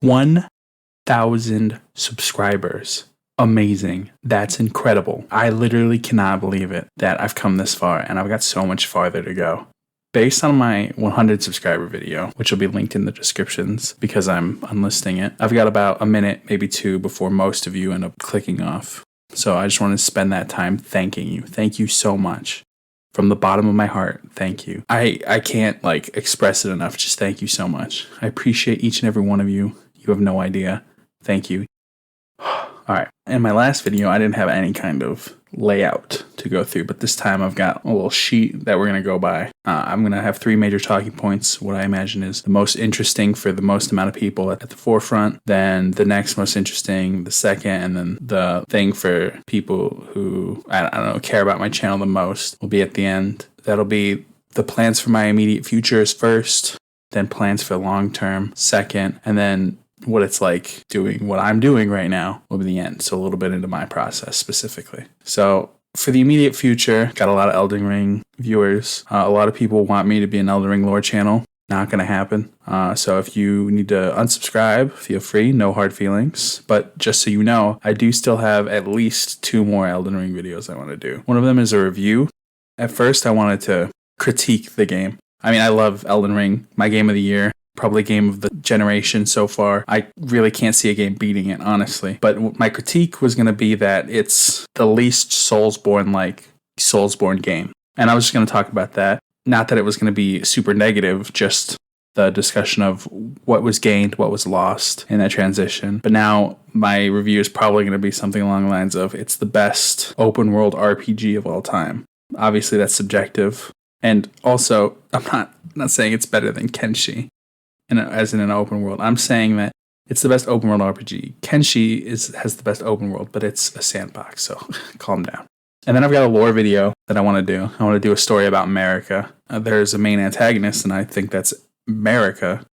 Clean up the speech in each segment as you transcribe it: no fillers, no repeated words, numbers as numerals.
1,000 subscribers. Amazing. That's incredible. I literally cannot believe it that I've come this far, and I've got so much farther to go. Based on my 100 subscriber video, which will be linked in the descriptions because I'm unlisting it, I've got about a minute, maybe two, before most of you end up clicking off. So I just want to spend that time thanking you. Thank you so much. From the bottom of my heart, thank you. I can't express it enough. Just thank you so much. I appreciate each and every one of you. You have no idea. Thank you. All right. In my last video, I didn't have any kind of layout to go through, but this time I've got a little sheet that we're going to go by. I'm going to have 3 major talking points, what I imagine is the most interesting for the most amount of people at the forefront, then the next most interesting, the second, and then the thing for people who, I don't know, care about my channel the most will be at the end. That'll be the plans for my immediate future is first, then plans for long term second, and then what it's like doing what I'm doing right now will be the end. So a little bit into my process specifically. So for the immediate future, got a lot of Elden Ring viewers. A lot of people want me to be an Elden Ring lore channel. Not going to happen. So if you need to unsubscribe, feel free. No hard feelings. But just so you know, I do still have at least 2 more Elden Ring videos I want to do. One of them is a review. At first, I wanted to critique the game. I mean, I love Elden Ring, my game of the year. Probably game of the generation so far. I really can't see a game beating it, honestly. But my critique was going to be that it's the least Soulsborne-like Soulsborne game. And I was just going to talk about that. Not that it was going to be super negative, just the discussion of what was gained, what was lost in that transition. But now my review is probably going to be something along the lines of it's the best open world RPG of all time. Obviously, that's subjective. And also, I'm not saying it's better than Kenshi. As in an open world. I'm saying that it's the best open world RPG. Kenshi has the best open world, but it's a sandbox, so calm down. And then I've got a lore video that I want to do. I want to do a story about Marika. There's a main antagonist, and I think that's Marika.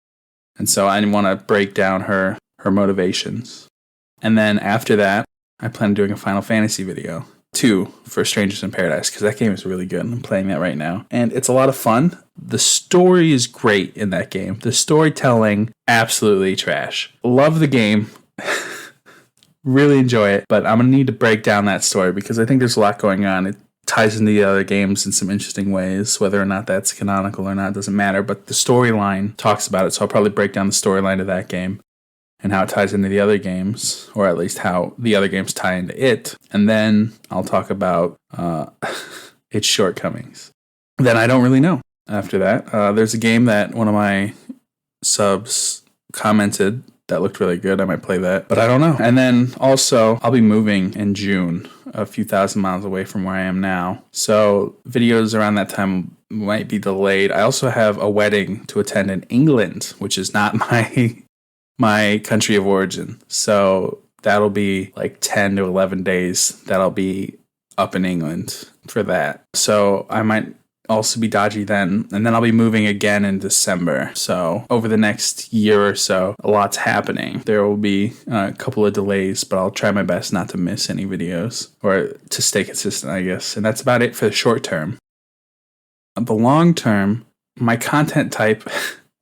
And so I want to break down her motivations. And then after that, I plan on doing a Final Fantasy video. 2 for Strangers in Paradise, because that game is really good. I'm playing that right now. And it's a lot of fun. The story is great in that game. The storytelling, absolutely trash. Love the game. Really enjoy it. But I'm going to need to break down that story because I think there's a lot going on. It ties into the other games in some interesting ways. Whether or not that's canonical or not doesn't matter. But the storyline talks about it. So I'll probably break down the storyline of that game and how it ties into the other games, or at least how the other games tie into it. And then I'll talk about its shortcomings. Then I don't really know after that. There's a game that one of my subs commented that looked really good. I might play that, but I don't know. And then also, I'll be moving in June, a few thousand miles away from where I am now. So videos around that time might be delayed. I also have a wedding to attend in England, which is not my country of origin. So that'll be like 10 to 11 days that I'll be up in England for that. So I might also be dodgy then. And then I'll be moving again in December. So over the next year or so, a lot's happening. There will be a couple of delays, but I'll try my best not to miss any videos or to stay consistent, I guess. And that's about it for the short term. The long term, my content type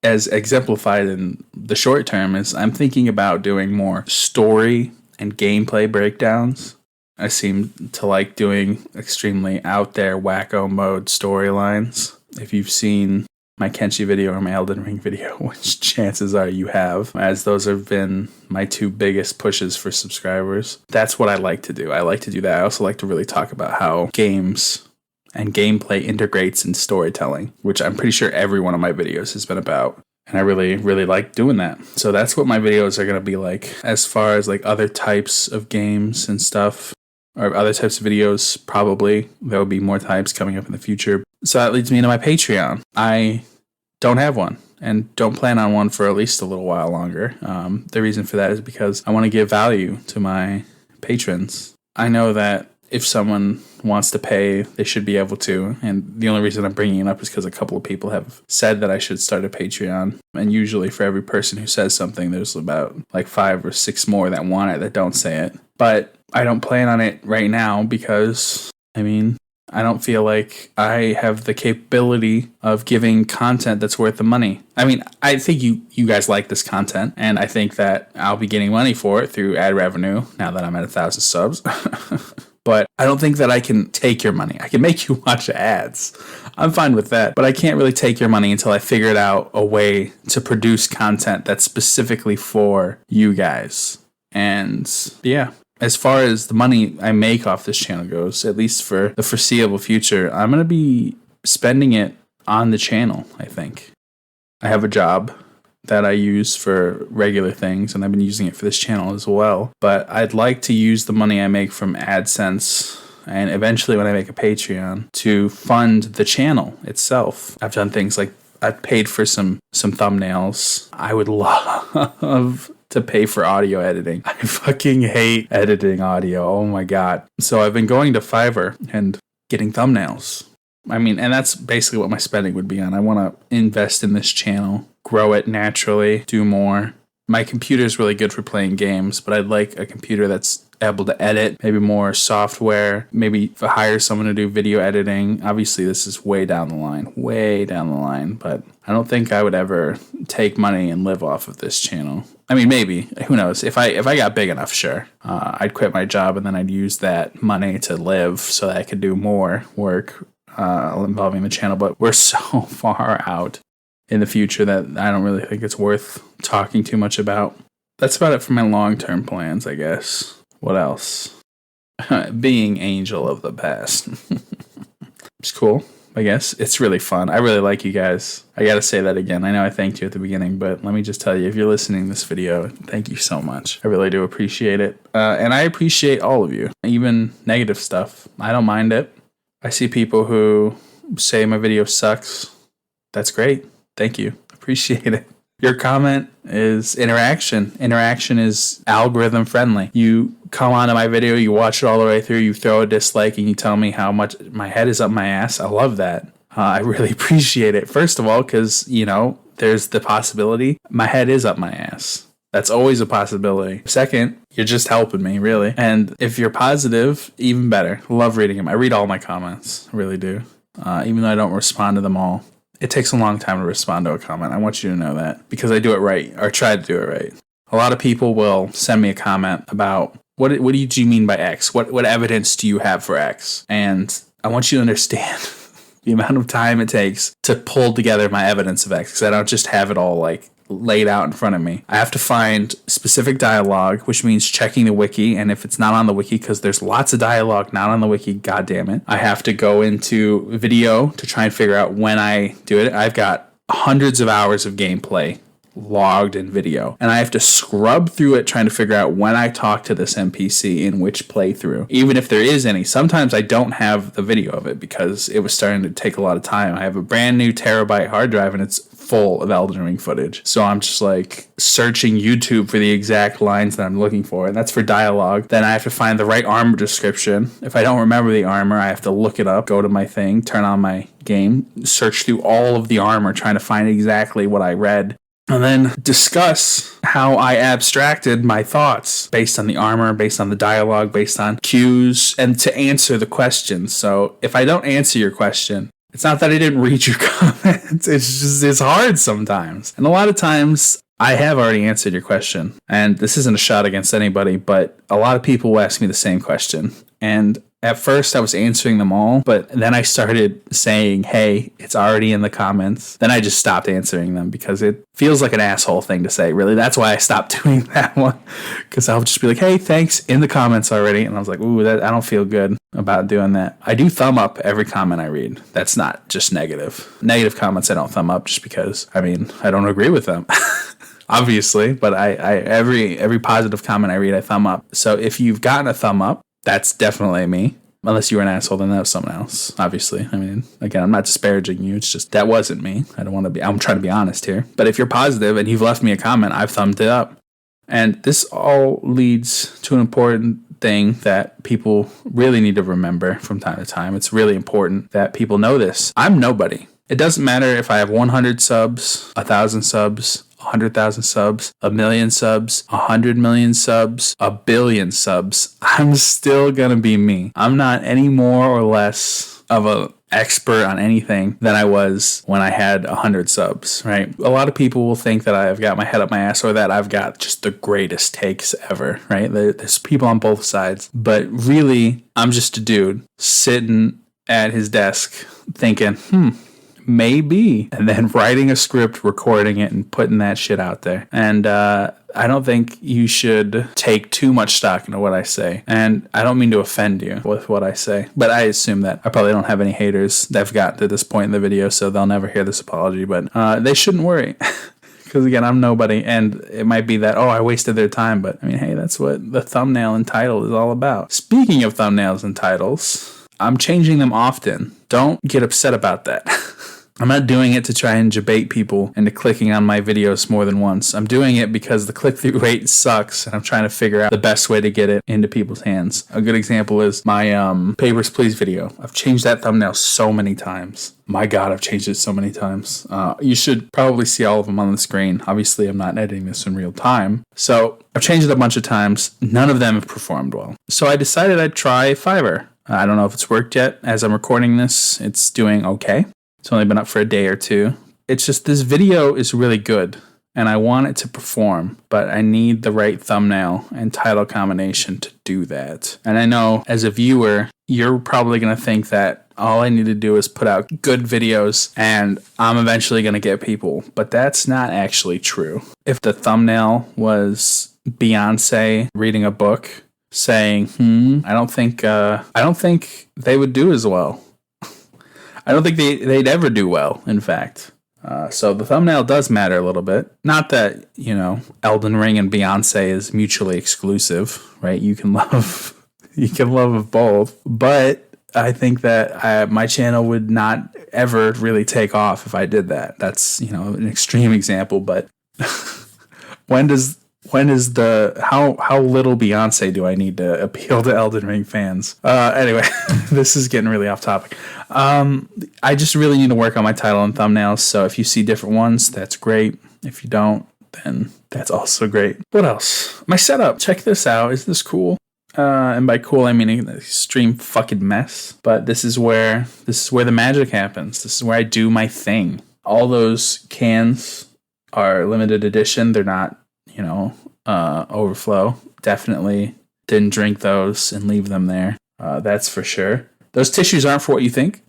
as exemplified in the short term is I'm thinking about doing more story and gameplay breakdowns. I seem to like doing extremely out there wacko mode storylines. If you've seen my Kenshi video or my Elden Ring video, which chances are you have, as those have been my 2 biggest pushes for subscribers, that's what I like to do. I like to do that. I also like to really talk about how games and gameplay integrates in storytelling, which I'm pretty sure every one of my videos has been about. And I really, really like doing that. So that's what my videos are going to be like. As far as like other types of games and stuff, or other types of videos, probably. There will be more types coming up in the future. So that leads me into my Patreon. I don't have one and don't plan on one for at least a little while longer. The reason for that is because I want to give value to my patrons. I know that if someone wants to pay, they should be able to. And the only reason I'm bringing it up is because a couple of people have said that I should start a Patreon. And usually for every person who says something, there's about like 5 or 6 more that want it that don't say it. But I don't plan on it right now because, I mean, I don't feel like I have the capability of giving content that's worth the money. I mean, I think you guys like this content, and I think that I'll be getting money for it through ad revenue now that I'm at 1,000 subs. But I don't think that I can take your money. I can make you watch ads. I'm fine with that. But I can't really take your money until I figured out a way to produce content that's specifically for you guys. And yeah, as far as the money I make off this channel goes, at least for the foreseeable future, I'm going to be spending it on the channel, I think. I have a job that I use for regular things, and I've been using it for this channel as well. But I'd like to use the money I make from AdSense and eventually when I make a Patreon to fund the channel itself. I've done things like I've paid for some thumbnails. I would love to pay for audio editing. I fucking hate editing audio. Oh my God. So I've been going to Fiverr and getting thumbnails. I mean, and that's basically what my spending would be on. I want to invest in this channel, grow it naturally, do more. My computer is really good for playing games, but I'd like a computer that's able to edit, maybe more software, maybe hire someone to do video editing. Obviously, this is way down the line, but I don't think I would ever take money and live off of this channel. I mean, maybe, who knows? If I got big enough, sure. I'd quit my job and then I'd use that money to live so that I could do more work involving the channel, but we're so far out in the future that I don't really think it's worth talking too much about. That's about it for my long-term plans, I guess. What else? Being Angel of the Past. It's cool, I guess. It's really fun. I really like you guys. I gotta say that again. I know I thanked you at the beginning, but let me just tell you, if you're listening to this video, thank you so much. I really do appreciate it. And I appreciate all of you, even negative stuff. I don't mind it. I see people who say my video sucks. That's great. Thank you. Appreciate it. Your comment is interaction. Interaction is algorithm friendly. You come onto my video, you watch it all the way through, you throw a dislike, and you tell me how much my head is up my ass. I love that. I really appreciate it. First of all, because, there's the possibility my head is up my ass. That's always a possibility. Second, you're just helping me, really. And if you're positive, even better. Love reading them. I read all my comments. I really do. Even though I don't respond to them all. It takes a long time to respond to a comment. I want you to know that because I do it right, or try to do it right. A lot of people will send me a comment about what do you mean by X? What evidence do you have for X? And I want you to understand the amount of time it takes to pull together my evidence of X, because I don't just have it all laid out in front of me. I have to find specific dialogue, which means checking the wiki, and if it's not on the wiki, because there's lots of dialogue not on the wiki, god damn it, I have to go into video to try and figure out when I do it. I've got hundreds of hours of gameplay logged in video, and I have to scrub through it trying to figure out when I talk to this NPC in which playthrough, even if there is any. Sometimes I don't have the video of it because it was starting to take a lot of time. I have a brand new terabyte hard drive and it's full of Elden Ring footage, so I'm just searching YouTube for the exact lines that I'm looking for, and that's for dialogue. Then I have to find the right armor description. If I don't remember the armor, I have to look it up, go to my thing, turn on my game, search through all of the armor, trying to find exactly what I read, and then discuss how I abstracted my thoughts based on the armor, based on the dialogue, based on cues, and to answer the question. So if I don't answer your question, it's not that I didn't read your comments. It's hard sometimes. And a lot of times I have already answered your question. And this isn't a shot against anybody, but a lot of people will ask me the same question. And at first I was answering them all, but then I started saying, hey, it's already in the comments. Then I just stopped answering them because it feels like an asshole thing to say, really. That's why I stopped doing that one, because I'll just be like, hey, thanks, in the comments already. And I was like, ooh, I don't feel good about doing that. I do thumb up every comment I read. That's not just negative. Negative comments I don't thumb up just because, I don't agree with them. Obviously, but I every positive comment I read, I thumb up. So if you've gotten a thumb up, that's definitely me. Unless you were an asshole, then that was someone else, obviously. Again, I'm not disparaging you. It's just that wasn't me. I'm trying to be honest here. But if you're positive and you've left me a comment, I've thumbed it up. And this all leads to an important thing that people really need to remember from time to time. It's really important that people know this. I'm nobody. It doesn't matter if I have 100 subs, 1,000 subs, 100,000 subs, 1,000,000 subs, 100 million subs, 1,000,000,000 subs, I'm still gonna be me. I'm not any more or less of a expert on anything than I was when I had 100 subs, right? A lot of people will think that I've got my head up my ass or that I've got just the greatest takes ever, right? There's people on both sides, but really, I'm just a dude sitting at his desk thinking, maybe, and then writing a script, recording it, and putting that shit out there. And I don't think you should take too much stock into what I say. And I don't mean to offend you with what I say, but I assume that I probably don't have any haters that have gotten to this point in the video, so they'll never hear this apology, but they shouldn't worry. Because again, I'm nobody, and it might be that, I wasted their time, but I mean, hey, that's what the thumbnail and title is all about. Speaking of thumbnails and titles, I'm changing them often. Don't get upset about that. I'm not doing it to try and debate people into clicking on my videos more than once. I'm doing it because the click-through rate sucks, and I'm trying to figure out the best way to get it into people's hands. A good example is my Papers, Please video. I've changed that thumbnail so many times. My God, I've changed it so many times. You should probably see all of them on the screen. Obviously, I'm not editing this in real time. So I've changed it a bunch of times. None of them have performed well. So I decided I'd try Fiverr. I don't know if it's worked yet. As I'm recording this, it's doing okay. It's only been up for a day or two. It's just this video is really good and I want it to perform, but I need the right thumbnail and title combination to do that. And I know as a viewer, you're probably going to think that all I need to do is put out good videos and I'm eventually going to get people, but that's not actually true. If the thumbnail was Beyonce reading a book saying, I don't think they would do as well. I don't think they'd ever do well, in fact. So the thumbnail does matter a little bit. Not that, Elden Ring and Beyonce is mutually exclusive, right? You can love both. But I think that my channel would not ever really take off if I did that. That's, an extreme example, but when is how little Beyonce do I need to appeal to Elden Ring fans? Anyway, this is getting really off topic. I just really need to work on my title and thumbnails. So if you see different ones, that's great. If you don't, then that's also great. What else? My setup. Check this out. Isn't this cool? And by cool, I mean an extreme fucking mess. But this is where the magic happens. This is where I do my thing. All those cans are limited edition. They're not, overflow. Definitely didn't drink those and leave them there. That's for sure. Those tissues aren't for what you think.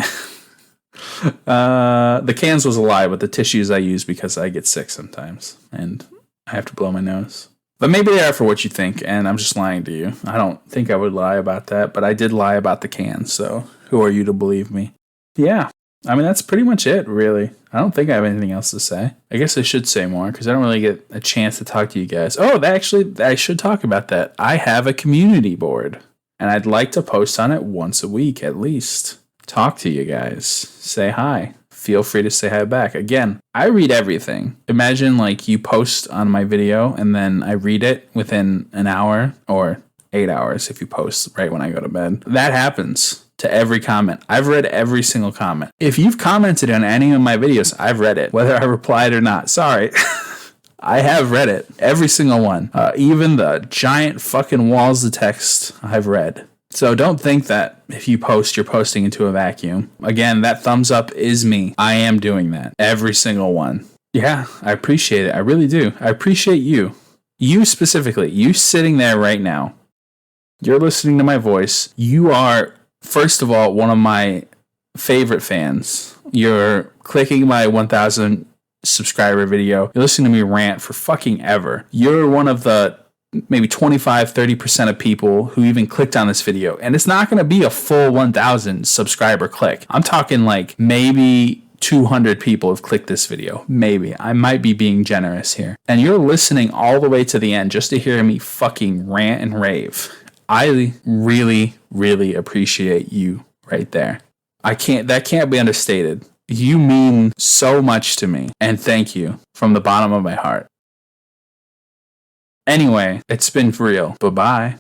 The cans was a lie, but the tissues I use because I get sick sometimes and I have to blow my nose. But maybe they are for what you think, and I'm just lying to you. I don't think I would lie about that, but I did lie about the cans, so who are you to believe me? Yeah. I mean, that's pretty much it, really. I don't think I have anything else to say. I guess I should say more because I don't really get a chance to talk to you guys. Oh, I should talk about that. I have a community board, and I'd like to post on it once a week at least. Talk to you guys. Say hi. Feel free to say hi back. Again, I read everything. Imagine you post on my video, and then I read it within an hour or 8 hours if you post right when I go to bed. That happens to every comment. I've read every single comment. If you've commented on any of my videos, I've read it, whether I replied or not. Sorry. I have read it. Every single one. Even the giant fucking walls of text I've read. So don't think that if you post, you're posting into a vacuum. Again, that thumbs up is me. I am doing that. Every single one. Yeah, I appreciate it. I really do. I appreciate you. You specifically. You sitting there right now. You're listening to my voice. You are, first of all, one of my favorite fans. You're clicking my 1,000 subscriber video. You're listening to me rant for fucking ever. You're one of the maybe 25-30% of people who even clicked on this video. And it's not going to be a full 1,000 subscriber click. I'm talking maybe 200 people have clicked this video. Maybe. I might be being generous here. And you're listening all the way to the end just to hear me fucking rant and rave. I really, really appreciate you right there. That can't be understated. You mean so much to me. And thank you from the bottom of my heart. Anyway, it's been real. Bye-bye.